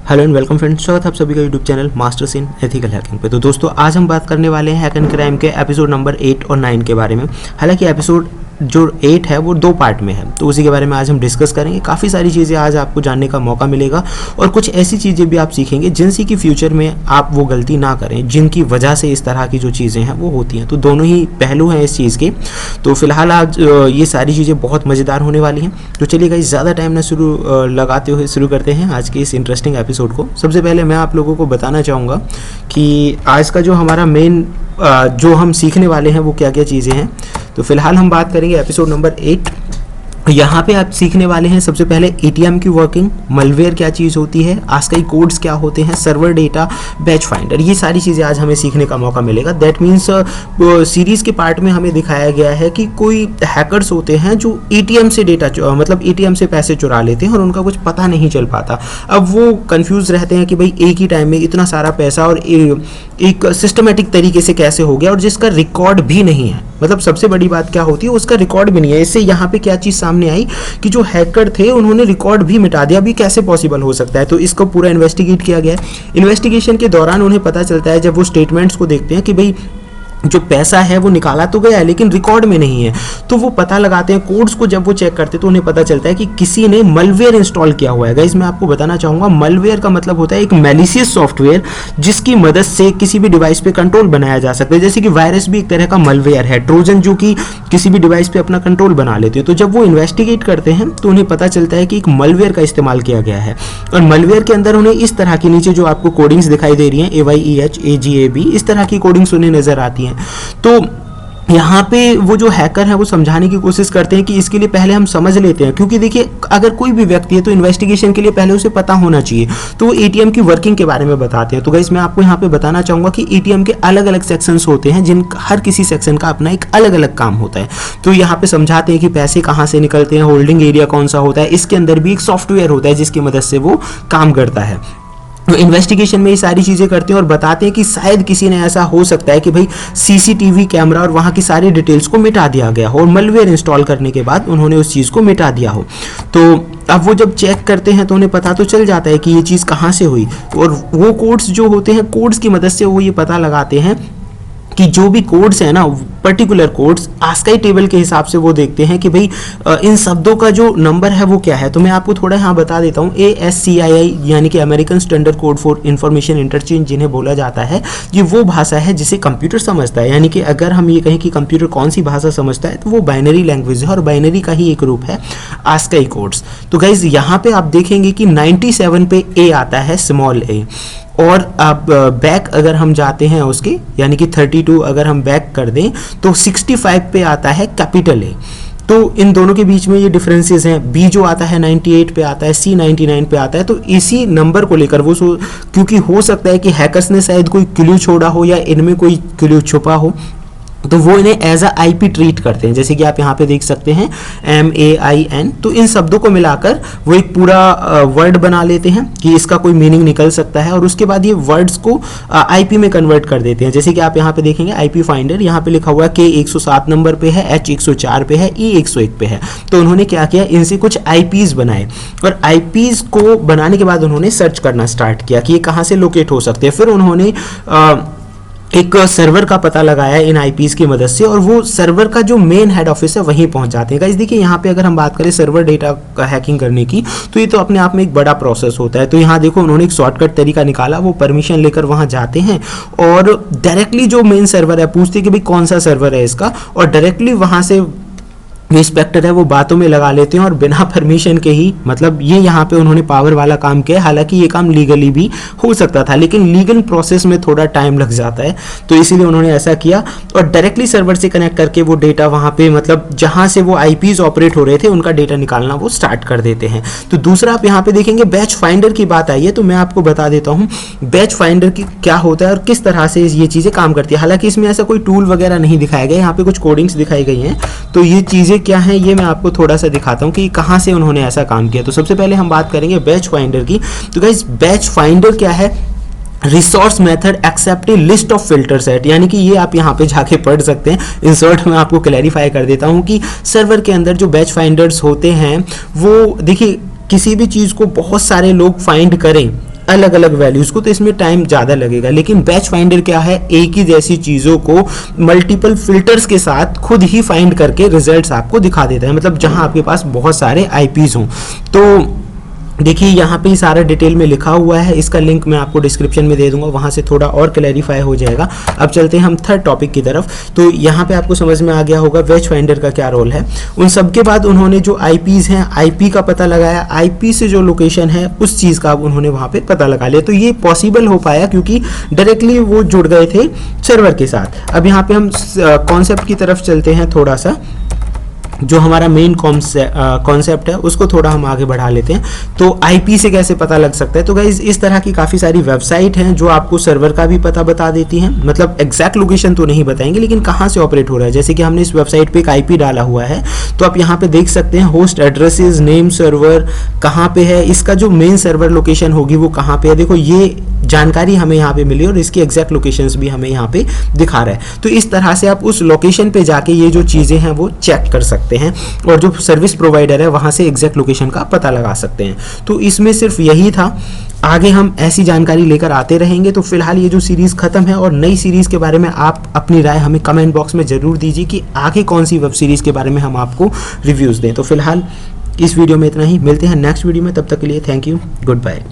Hello and welcome friends, स्वागत है आप सभी का YouTube channel masters in ethical hacking पे। तो दोस्तों आज हम बात करने वाले हैं हैक एंड क्राइम के एपिसोड नंबर 8 और 9 के बारे में। हालांकि एपिसोड जो 8 है वो 2 पार्ट में है, तो उसी के बारे में आज हम डिस्कस करेंगे। काफ़ी सारी चीज़ें आज आपको जानने का मौका मिलेगा और कुछ ऐसी चीज़ें भी आप सीखेंगे जिनसे कि फ्यूचर में आप वो गलती ना करें जिनकी वजह से इस तरह की जो चीज़ें हैं वो होती हैं। तो दोनों ही पहलू हैं इस चीज़ के। तो फिलहाल आज ये सारी चीज़ें बहुत मज़ेदार होने वाली हैं। तो चलिए गाइस, ज़्यादा टाइम ना लगाते हुए शुरू करते हैं आज के इस इंटरेस्टिंग एपिसोड को। सबसे पहले मैं आप लोगों को बताना चाहूँगा कि आज का जो हमारा मेन जो हम सीखने वाले हैं वो क्या क्या चीज़ें हैं। तो फिलहाल हम बात करेंगे एपिसोड नंबर 8। यहाँ पे आप सीखने वाले हैं सबसे पहले एटीएम की वर्किंग, मलवेयर क्या चीज़ होती है, आस्काई कोड्स क्या होते हैं, सर्वर डेटा, बैच फाइंडर, ये सारी चीज़ें आज हमें सीखने का मौका मिलेगा। दैट मीन्स सीरीज़ के पार्ट में हमें दिखाया गया है कि कोई हैकर्स होते हैं जो एटीएम से डेटा मतलब एटीएम से पैसे चुरा लेते हैं और उनका कुछ पता नहीं चल पाता। अब वो कंफ्यूज रहते हैं कि भाई एक ही टाइम में इतना सारा पैसा और एक सिस्टमेटिक तरीके से कैसे हो गया, और जिसका रिकॉर्ड भी नहीं है। मतलब सबसे बड़ी बात क्या होती है, उसका रिकॉर्ड भी नहीं है। इससे यहाँ पे क्या चीज़ सामने आई कि जो हैकर थे उन्होंने रिकॉर्ड भी मिटा दिया। अभी कैसे पॉसिबल हो सकता है? तो इसको पूरा इन्वेस्टिगेट किया गया है। इन्वेस्टिगेशन के दौरान उन्हें पता चलता है, जब वो स्टेटमेंट्स को देखते हैं कि भाई जो पैसा है वो निकाला तो गया है लेकिन रिकॉर्ड में नहीं है, तो वो पता लगाते हैं। कोड्स को जब वो चेक करते हैं तो उन्हें पता चलता है कि किसी ने मलवेयर इंस्टॉल किया हुआ है। गाइस मैं आपको बताना चाहूँगा, मलवेयर का मतलब होता है एक मैलिशियस सॉफ्टवेयर जिसकी मदद से किसी भी डिवाइस पे कंट्रोल बनाया जा सकता है। जैसे कि वायरस भी एक तरह का मलवेयर है, ट्रोजन जो कि किसी भी डिवाइस पे अपना कंट्रोल बना लेते हैं। तो जब वो इन्वेस्टिगेट करते हैं तो उन्हें पता चलता है कि एक मलवेयर का इस्तेमाल किया गया है, और मलवेयर के अंदर उन्हें इस तरह की नीचे जो आपको कोडिंग्स दिखाई दे रही हैं, AYEH AGAB, इस तरह की कोडिंग्स उन्हें नजर आती हैं। तो यहाँ पे वो जो हैकर है वो समझाने की कोशिश करते हैं कि इसके लिए पहले हम समझ लेते हैं, क्योंकि देखिए अगर कोई भी व्यक्ति है तो इन्वेस्टिगेशन के लिए पहले उसे पता होना चाहिए। तो वो एटीएम की वर्किंग के बारे में बताते हैं। तो गाइस मैं आपको यहाँ पे बताना चाहूँगा कि एटीएम के अलग अलग सेक्शंस होते हैं, जिन हर किसी सेक्शन का अपना एक अलग अलग काम होता है। तो यहाँ पे समझाते हैं कि पैसे कहाँ से निकलते हैं, होल्डिंग एरिया कौन सा होता है। इसके अंदर भी एक सॉफ्टवेयर होता है जिसकी मदद से वो काम करता है। तो इन्वेस्टिगेशन में ये सारी चीज़ें करते हैं और बताते हैं कि शायद किसी ने ऐसा हो सकता है कि भाई CCTV कैमरा और वहाँ की सारी डिटेल्स को मिटा दिया गया हो, और मलवेयर इंस्टॉल करने के बाद उन्होंने उस चीज़ को मिटा दिया हो। तो अब वो जब चेक करते हैं तो उन्हें पता तो चल जाता है कि ये चीज़ कहाँ से हुई, और वो कोड्स जो होते हैं, कोड्स की मदद से वो ये पता लगाते हैं कि जो भी कोड्स है ना, पर्टिकुलर कोड्स आस्काई टेबल के हिसाब से वो देखते हैं कि भाई इन शब्दों का जो नंबर है वो क्या है। तो मैं आपको थोड़ा यहाँ बता देता हूँ। ASCII यानी कि American standard code for information interchange जिन्हें बोला जाता है, ये वो भाषा है जिसे कंप्यूटर समझता है। यानी कि अगर हम ये कहें कि कंप्यूटर कौन सी भाषा समझता है, तो वो बाइनरी लैंग्वेज है, और बाइनरी का ही एक रूप है आस्काई कोड्स। तो गाइज यहाँ पे आप देखेंगे कि 97 पे A आता है, स्मॉल a, और अब बैक अगर हम जाते हैं उसके, यानी कि 32 अगर हम बैक कर दें तो 65 पे आता है कैपिटल A। तो इन दोनों के बीच में ये डिफरेंसेस हैं। B जो आता है 98 पे आता है, C 99 पे आता है। तो इसी नंबर को लेकर वो क्योंकि हो सकता है कि हैकर्स ने शायद कोई क्लू छोड़ा हो या इनमें कोई क्लू छुपा हो, तो वो इन्हें एज अ IP ट्रीट करते हैं। जैसे कि आप यहाँ पे देख सकते हैं MAIN। तो इन शब्दों को मिलाकर वो एक पूरा वर्ड बना लेते हैं कि इसका कोई मीनिंग निकल सकता है, और उसके बाद ये वर्ड्स को IP में कन्वर्ट कर देते हैं। जैसे कि आप यहाँ पे देखेंगे IP फाइंडर, यहाँ पे लिखा हुआ है K 107 नंबर पे है, H 104 पे है, E 101 पे है। तो उन्होंने क्या किया, इनसे कुछ IPs बनाए, और IPs को बनाने के बाद उन्होंने सर्च करना स्टार्ट किया कि ये कहाँ से लोकेट हो सकते हैं। फिर उन्होंने एक सर्वर का पता लगाया इन IPs की मदद से, और वो सर्वर का जो मेन हेड ऑफिस है वहीं पहुंच जाते हैं। गाइस देखिए यहाँ पे अगर हम बात करें सर्वर डेटा का हैकिंग करने की, तो ये तो अपने आप में एक बड़ा प्रोसेस होता है। तो यहाँ देखो उन्होंने एक शॉर्टकट तरीका निकाला, वो परमिशन लेकर वहाँ जाते हैं और डायरेक्टली जो मेन सर्वर है पूछते हैं कि भाई कौन सा सर्वर है इसका, और डायरेक्टली वहाँ से इंस्पेक्टर है वो बातों में लगा लेते हैं, और बिना परमिशन के ही, मतलब ये यहाँ पे उन्होंने पावर वाला काम किया। हालांकि ये काम लीगली भी हो सकता था, लेकिन लीगल प्रोसेस में थोड़ा टाइम लग जाता है, तो इसीलिए उन्होंने ऐसा किया, और डायरेक्टली सर्वर से कनेक्ट करके वो डेटा वहाँ पे, मतलब जहाँ से वो IPs ऑपरेट हो रहे थे उनका डेटा निकालना वो स्टार्ट कर देते हैं। तो दूसरा आप यहाँ पे देखेंगे बैच फाइंडर की बात आई है, तो मैं आपको बता देता हूँ बैच फाइंडर की क्या होता है और किस तरह से ये चीज़ें काम करती है। हालांकि इसमें ऐसा कोई टूल वगैरह नहीं दिखाया गया, यहाँ पे कुछ कोडिंग्स दिखाई गई हैं। तो ये चीज़ें क्या है ये मैं आपको थोड़ा सा दिखाता हूँ कि कहाँ से उन्होंने ऐसा काम किया। तो सबसे पहले हम बात करेंगे बैच फाइंडर की। तो गाइस बैच फाइंडर क्या है, resource method accept a list of filter set, यानी कि ये आप यहाँ पे जाके पढ़ सकते हैं। इंसर्ट में आपको क्लैरिफाई कर देता हूँ कि सर्वर के अंदर जो बैच फाइंडर्स होते हैं वो देखिए किसी भी चीज़ को बहुत सारे लोग फाइंड करें अलग अलग वैल्यूज़ को, तो इसमें टाइम ज़्यादा लगेगा। लेकिन बैच फाइंडर क्या है, एक ही जैसी चीज़ों को मल्टीपल फिल्टर्स के साथ खुद ही फाइंड करके रिजल्ट्स आपको दिखा देता है, मतलब जहां आपके पास बहुत सारे आईपीज हों। तो देखिए यहाँ पे सारा डिटेल में लिखा हुआ है, इसका लिंक मैं आपको डिस्क्रिप्शन में दे दूंगा, वहाँ से थोड़ा और क्लैरिफाई हो जाएगा। अब चलते हैं हम थर्ड टॉपिक की तरफ। तो यहाँ पे आपको समझ में आ गया होगा वेज फाइंडर का क्या रोल है। उन सब के बाद उन्होंने जो आईपीज हैं, आईपी का पता लगाया, आईपी से जो लोकेशन है उस चीज़ का उन्होंने वहाँ पे पता लगा लिया। तो ये पॉसिबल हो पाया क्योंकि डायरेक्टली वो जुड़ गए थे सर्वर के साथ। अब यहाँ पे हम कॉन्सेप्ट की तरफ चलते हैं, थोड़ा सा जो हमारा मेन कॉन्सेप्ट है उसको थोड़ा हम आगे बढ़ा लेते हैं। तो आईपी से कैसे पता लग सकता है, तो गाइज इस तरह की काफ़ी सारी वेबसाइट हैं जो आपको सर्वर का भी पता बता देती हैं, मतलब एग्जैक्ट लोकेशन तो नहीं बताएंगे लेकिन कहाँ से ऑपरेट हो रहा है। जैसे कि हमने इस वेबसाइट पे एक आईपी डाला हुआ है, तो आप यहाँ पे देख सकते हैं होस्ट एड्रेसेस, नेम सर्वर कहाँ पे है, इसका जो मेन सर्वर लोकेशन होगी वो कहाँ पे है। देखो ये जानकारी हमें यहाँ पे मिली और इसकी एग्जैक्ट लोकेशंस भी हमें यहाँ पे दिखा रहा है। तो इस तरह से आप उस लोकेशन पे जाके ये जो चीज़ें हैं वो चेक कर सकते हैं और जो सर्विस प्रोवाइडर है वहाँ से एग्जैक्ट लोकेशन का पता लगा सकते हैं। तो इसमें सिर्फ यही था, आगे हम ऐसी जानकारी लेकर आते रहेंगे। तो फिलहाल ये जो सीरीज़ ख़त्म है और नई सीरीज़ के बारे में आप अपनी राय हमें कमेंट बॉक्स में ज़रूर दीजिए कि आगे कौन सी वेब सीरीज़ के बारे में हम आपको रिव्यूज़ दें। तो फिलहाल इस वीडियो में इतना ही, मिलते हैं नेक्स्ट वीडियो में, तब तक के लिए थैंक यू, गुड बाय।